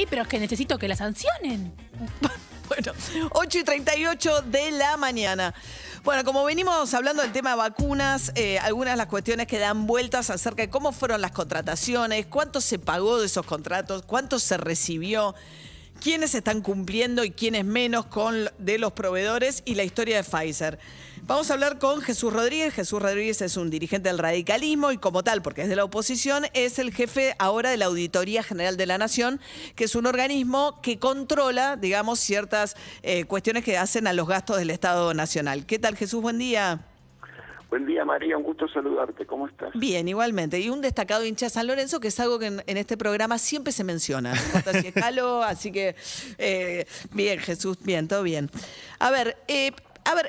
pero es que necesito que la sancionen. Bueno, 8:38 de la mañana. Bueno, como venimos hablando del tema de vacunas, algunas de las cuestiones que dan vueltas acerca de cómo fueron las contrataciones, cuánto se pagó de esos contratos, cuánto se recibió, quiénes están cumpliendo y quiénes menos de los proveedores y la historia de Pfizer. Vamos a hablar con Jesús Rodríguez. Jesús Rodríguez es un dirigente del radicalismo y como tal, porque es de la oposición, es el jefe ahora de la Auditoría General de la Nación, que es un organismo que controla, digamos, ciertas cuestiones que hacen a los gastos del Estado Nacional. ¿Qué tal, Jesús? Buen día. Buen día, María, un gusto saludarte. ¿Cómo estás? Bien, igualmente. Y un destacado hincha de San Lorenzo, que es algo que en este programa siempre se menciona. No importa si es Calo, así que bien, Jesús, bien, todo bien. A ver,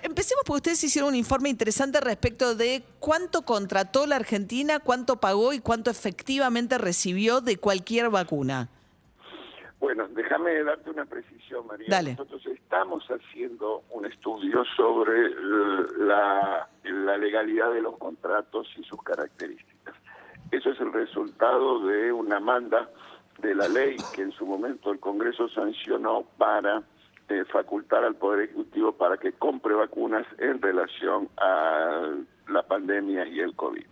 empecemos porque ustedes hicieron un informe interesante respecto de cuánto contrató la Argentina, cuánto pagó y cuánto efectivamente recibió de cualquier vacuna. Bueno, déjame darte una precisión, María. Dale. Nosotros estamos haciendo un estudio sobre la legalidad de los contratos y sus características. Eso es el resultado de una manda de la ley que en su momento el Congreso sancionó para facultar al Poder Ejecutivo para que compre vacunas en relación a la pandemia y el COVID.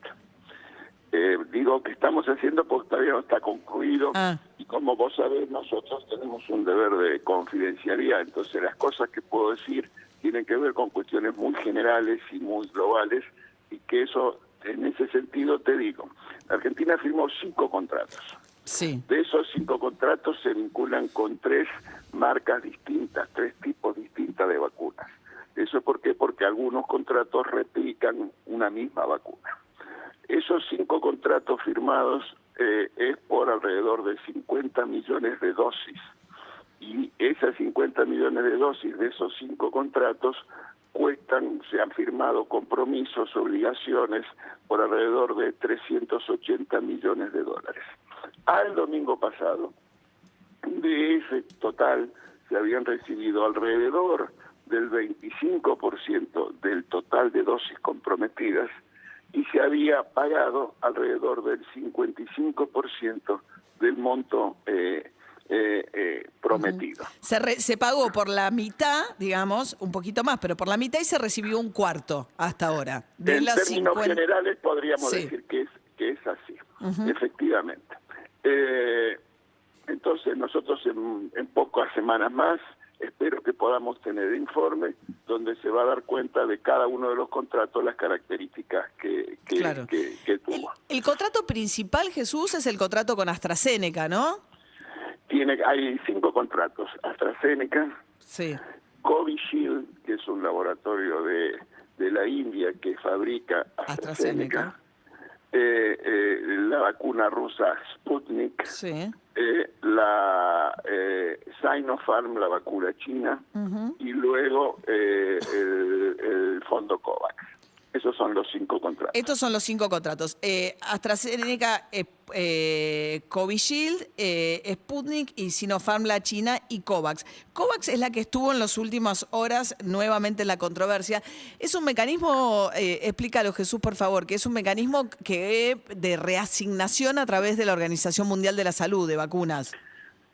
Digo que estamos haciendo porque todavía no está concluido y como vos sabés nosotros tenemos un deber de confidencialidad, entonces las cosas que puedo decir tienen que ver con cuestiones muy generales y muy globales y que eso, en ese sentido te digo, la Argentina firmó 5 contratos. Sí. De esos 5 contratos se vinculan con 3 marcas distintas, 3 tipos distintos de vacunas. ¿Eso por qué? Porque algunos contratos replican una misma vacuna. Esos 5 contratos firmados es por alrededor de 50 millones de dosis. Y esas 50 millones de dosis de esos 5 contratos se han firmado compromisos, obligaciones por alrededor de 380 millones de dólares. Al domingo pasado, de ese total se habían recibido alrededor del 25% del total de dosis comprometidas y se había pagado alrededor del 55% del monto prometido. Se pagó por la mitad, digamos, un poquito más, pero por la mitad y se recibió un cuarto hasta ahora. En términos generales podríamos decir que es así, efectivamente. Entonces nosotros en pocas semanas más espero que podamos tener informe donde se va a dar cuenta de cada uno de los contratos, las características que tuvo. El contrato principal, Jesús, es el contrato con AstraZeneca, ¿no? Hay 5 contratos. AstraZeneca, sí. Covishield, que es un laboratorio de la India que fabrica AstraZeneca. La vacuna rusa Sputnik, sí. La Sinopharm, la vacuna china, y luego el fondo COVAX. Esos son los 5 contratos. Estos son los 5 contratos. AstraZeneca, Covishield, Sputnik y Sinopharm, la China, y COVAX. COVAX es la que estuvo en las últimas horas nuevamente en la controversia. Es un mecanismo, explícalo Jesús, por favor, que es un mecanismo de reasignación a través de la Organización Mundial de la Salud de vacunas.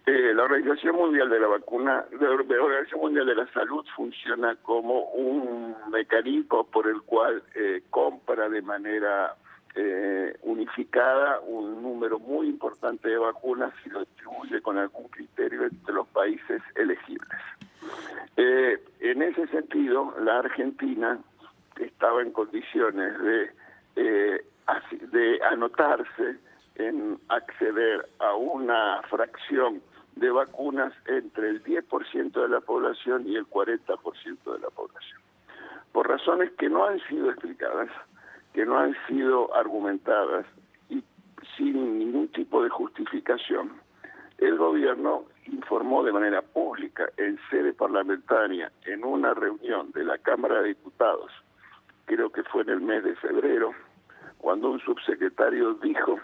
La Organización Mundial de la Organización Mundial de la Salud funciona como un mecanismo por el cual compra de manera unificada un número muy importante de vacunas y lo distribuye con algún criterio entre los países elegibles. En ese sentido, la Argentina estaba en condiciones de anotarse en acceder a una fracción de vacunas entre el 10% de la población y el 40% de la población. Por razones que no han sido explicadas, que no han sido argumentadas y sin ningún tipo de justificación, el gobierno informó de manera pública en sede parlamentaria en una reunión de la Cámara de Diputados, creo que fue en el mes de febrero, cuando un subsecretario dijo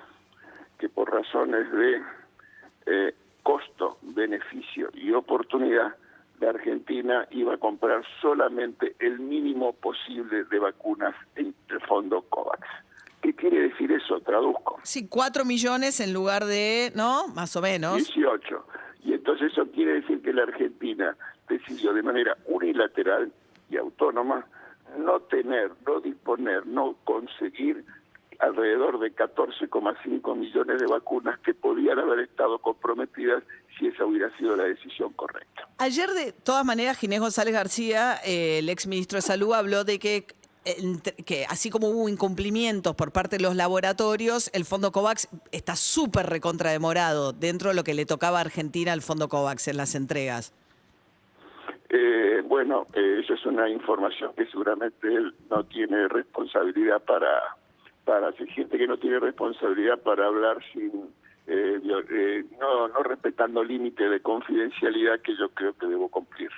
que por razones de costo, beneficio y oportunidad, la Argentina iba a comprar solamente el mínimo posible de vacunas en el fondo COVAX. ¿Qué quiere decir eso? Traduzco. Sí, 4 millones en lugar de, ¿no? Más o menos. 18. Y entonces Entonces eso quiere decir que la Argentina decidió de manera unilateral y autónoma no tener, no disponer, no conseguir alrededor de 14,5 millones de vacunas que podían haber estado comprometidas si esa hubiera sido la decisión correcta. Ayer, de todas maneras, Ginés González García, el ex ministro de Salud, habló de que así como hubo incumplimientos por parte de los laboratorios, el Fondo COVAX está súper recontrademorado dentro de lo que le tocaba a Argentina al Fondo COVAX en las entregas. Bueno, eso es una información que seguramente él no tiene responsabilidad para hay gente que no tiene responsabilidad para hablar sin no respetando límites de confidencialidad que yo creo que debo cumplir.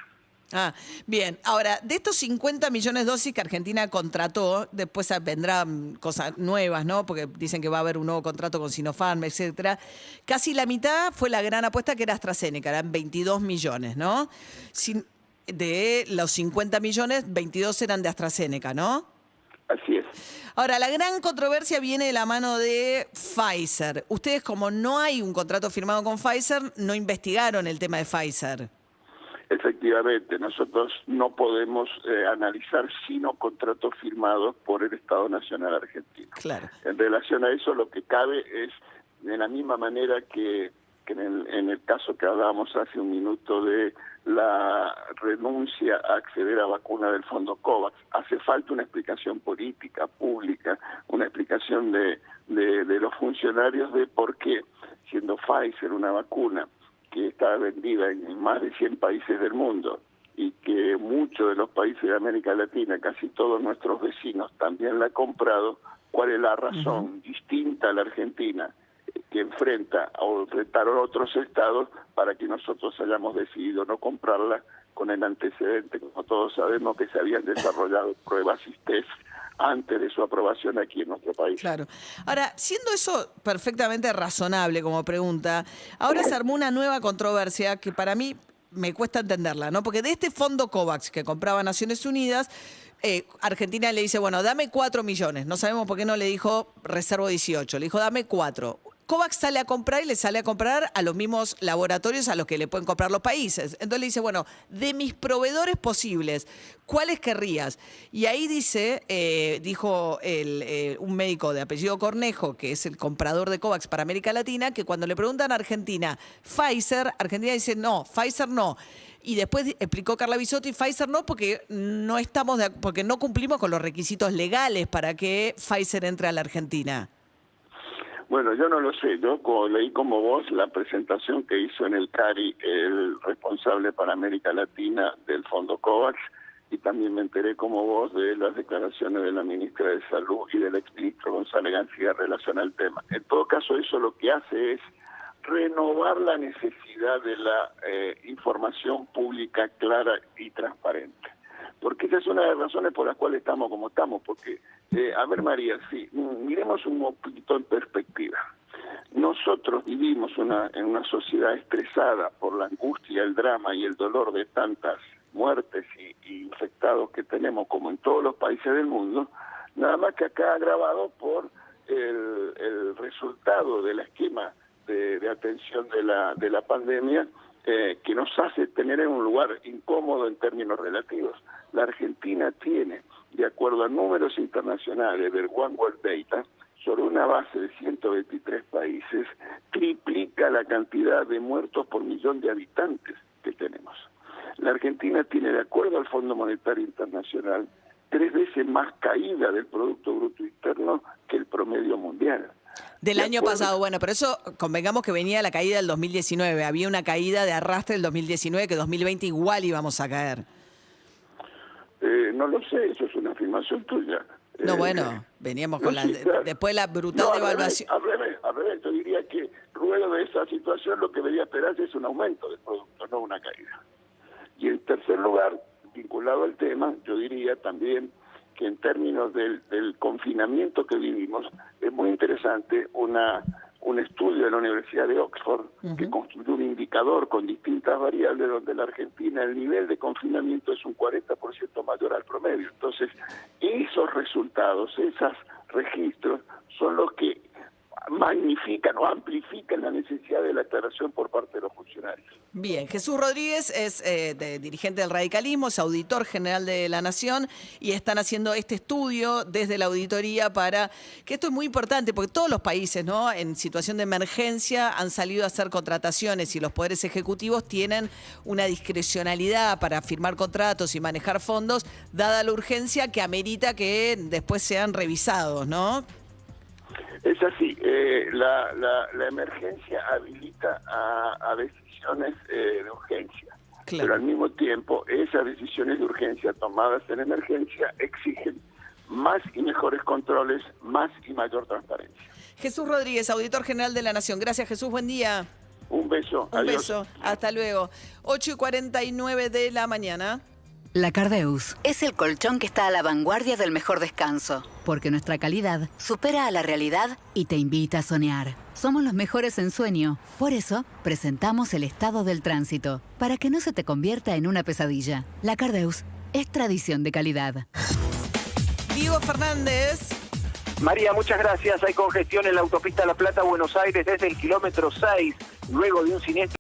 Ah, bien. Ahora, de estos 50 millones de dosis que Argentina contrató, después vendrán cosas nuevas, ¿no? Porque dicen que va a haber un nuevo contrato con Sinopharm, etcétera. Casi la mitad fue la gran apuesta, que era AstraZeneca, eran 22 millones, ¿no? De los 50 millones, 22 eran de AstraZeneca, ¿no? Así es. Ahora, la gran controversia viene de la mano de Pfizer. Ustedes, como no hay un contrato firmado con Pfizer, no investigaron el tema de Pfizer. Efectivamente, nosotros no podemos analizar sino contratos firmados por el Estado Nacional Argentino. Claro. En relación a eso, lo que cabe es, de la misma manera que en el caso que hablábamos hace un minuto de la renuncia a acceder a vacuna del Fondo COVAX, hace falta una explicación política, pública, una explicación de los funcionarios de por qué, siendo Pfizer una vacuna que está vendida en más de 100 países del mundo y que muchos de los países de América Latina, casi todos nuestros vecinos, también la han comprado, ¿cuál es la razón distinta a la Argentina que enfrentaron otros estados para que nosotros hayamos decidido no comprarla, con el antecedente, como todos sabemos, que se habían desarrollado pruebas y test antes de su aprobación aquí en nuestro país? Claro. Ahora, siendo eso perfectamente razonable como pregunta, ahora se armó una nueva controversia que para mí me cuesta entenderla, ¿no? Porque de este fondo COVAX que compraba Naciones Unidas, Argentina le dice, bueno, dame 4 millones. No sabemos por qué no le dijo reservo 18, le dijo dame 4. COVAX sale a comprar y le sale a comprar a los mismos laboratorios a los que le pueden comprar los países. Entonces le dice, bueno, de mis proveedores posibles, ¿cuáles querrías? Y ahí dijo un médico de apellido Cornejo, que es el comprador de COVAX para América Latina, que cuando le preguntan a Argentina, Pfizer, Argentina dice, no, Pfizer no. Y después explicó Carla Bisotti, Pfizer no, porque porque no cumplimos con los requisitos legales para que Pfizer entre a la Argentina. Bueno, yo no lo sé. Yo leí como vos la presentación que hizo en el CARI el responsable para América Latina del Fondo COVAX, y también me enteré como vos de las declaraciones de la ministra de Salud y del exministro González García en relación al tema. En todo caso, eso lo que hace es renovar la necesidad de la información pública clara y transparente. Porque esa es una de las razones por las cuales estamos como estamos. Porque, a ver, María, sí, miremos un poquito en perspectiva. Nosotros vivimos en una sociedad estresada por la angustia, el drama y el dolor de tantas muertes y infectados que tenemos, como en todos los países del mundo, nada más que acá agravado por el resultado del esquema de atención de la pandemia, que nos hace tener en un lugar incómodo en términos relativos. La Argentina tiene, de acuerdo a números internacionales del One World Data, sobre una base de 123 países, triplica la cantidad de muertos por millón de habitantes que tenemos. La Argentina tiene, de acuerdo al Fondo Monetario Internacional, 3 veces más caída del Producto Bruto Interno que el promedio mundial. Del año pasado, bueno, pero eso convengamos que venía la caída del 2019. Había una caída de arrastre del 2019, que 2020 igual íbamos a caer. No lo sé, eso es una afirmación tuya. No, bueno, veníamos con después de la brutal no, devaluación. Al revés, yo diría que luego de esa situación lo que debería esperarse es un aumento del producto, no una caída. Y en tercer lugar, vinculado al tema, yo diría también que en términos del confinamiento que vivimos, es muy interesante un estudio de la Universidad de Oxford que construyó un indicador con distintas variables donde la Argentina, el nivel de confinamiento es un 40% mayor al promedio. Entonces, esos resultados, esos registros son los que magnifican o amplifican la necesidad de la aclaración por parte de los funcionarios. Bien, Jesús Rodríguez es dirigente del radicalismo, es auditor general de la Nación y están haciendo este estudio desde la auditoría para que esto es muy importante porque todos los países, ¿no?, en situación de emergencia han salido a hacer contrataciones y los poderes ejecutivos tienen una discrecionalidad para firmar contratos y manejar fondos, dada la urgencia que amerita que después sean revisados, ¿no? Es así, la emergencia habilita a decisiones de urgencia, Claro. pero al mismo tiempo esas decisiones de urgencia tomadas en emergencia exigen más y mejores controles, más y mayor transparencia. Jesús Rodríguez, auditor general de la Nación. Gracias, Jesús, buen día. Un beso, Un adiós. beso, hasta luego. 8:49 de la mañana. La Cardeus es el colchón que está a la vanguardia del mejor descanso, porque nuestra calidad supera a la realidad y te invita a soñar. Somos los mejores en sueño, por eso presentamos el estado del tránsito, para que no se te convierta en una pesadilla. La Cardeus es tradición de calidad. Diego Fernández. María, muchas gracias. Hay congestión en la autopista La Plata-Buenos Aires desde el kilómetro 6, luego de un siniestro.